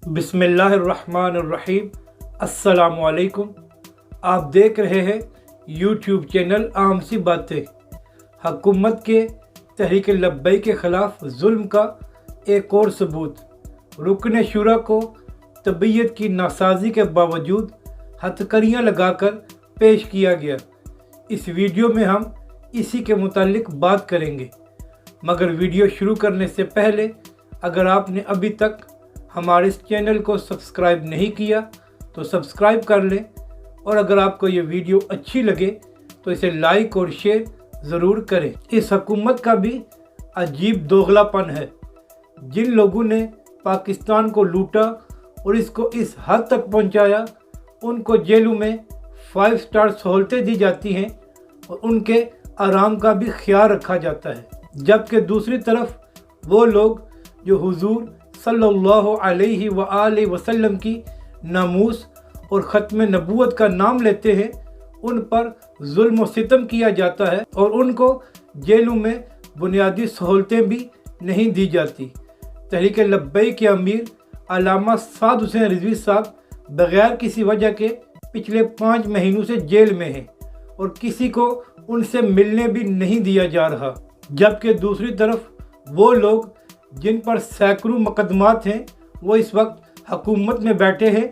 बिस्मिल्लाहिर्रहमानिर्रहीम। अस्सलाम वालेकुम। आप देख रहे हैं यूट्यूब चैनल आम सी बातें। हुकूमत के तहरीक लब्बैक के ख़िलाफ़ जुल्म का एक और सबूत। रुकन शुरा को तबीयत की नासाजी के बावजूद हथकड़ियाँ लगाकर पेश किया गया। इस वीडियो में हम इसी के मुतालिक बात करेंगे, मगर वीडियो शुरू करने से पहले अगर आपने अभी तक हमारे इस चैनल को सब्सक्राइब नहीं किया तो सब्सक्राइब कर लें, और अगर आपको ये वीडियो अच्छी लगे तो इसे लाइक और शेयर ज़रूर करें। इस हुकूमत का भी अजीब दोगलापन है। जिन लोगों ने पाकिस्तान को लूटा और इसको इस हद तक पहुंचाया, उनको जेलों में 5 स्टार सहूलतें दी जाती हैं और उनके आराम का भी ख्याल रखा जाता है, जबकि दूसरी तरफ वो लोग जो हुजूर सल्लल्लाहु अलैहि वआलैहि वसल्लम की नामूस और ख़त्म नबूवत का नाम लेते हैं, उन पर जुल्म और सितम किया जाता है और उनको जेलों में बुनियादी सहूलतें भी नहीं दी जाती। तहरीक लब्बैक के अमीर अल्लामा साद हुसैन रिजवी साहब बग़ैर किसी वजह के पिछले 5 महीनों से जेल में हैं और किसी को उनसे मिलने भी नहीं दिया जा रहा, जबकि दूसरी तरफ वो लोग जिन पर सैकड़ों मुकदमात हैं वो इस वक्त हुकूमत में बैठे हैं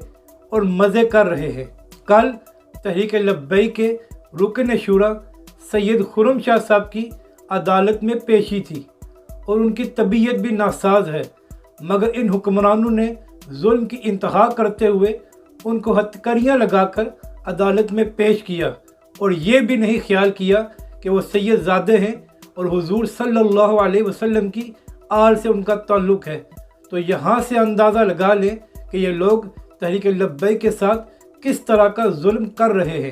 और मज़े कर रहे हैं। कल तहरीक लब्बैक के रुकन शुरा सैयद खुर्रम शाह साहब की अदालत में पेशी थी और उनकी तबीयत भी नासाज है, मगर इन हुक्मरानों ने जुल्म की इंतहा करते हुए उनको हथकड़ियाँ लगाकर अदालत में पेश किया और ये भी नहीं ख्याल किया कि वो सैयदजादे हैं और हुजूर सल्लल्लाहु अलैहि वसल्लम की आल से उनका ताल्लुक़ है। तो यहाँ से अंदाज़ा लगा लें कि ये लोग तहरीक लब्बैक के साथ किस तरह का जुल्म कर रहे हैं।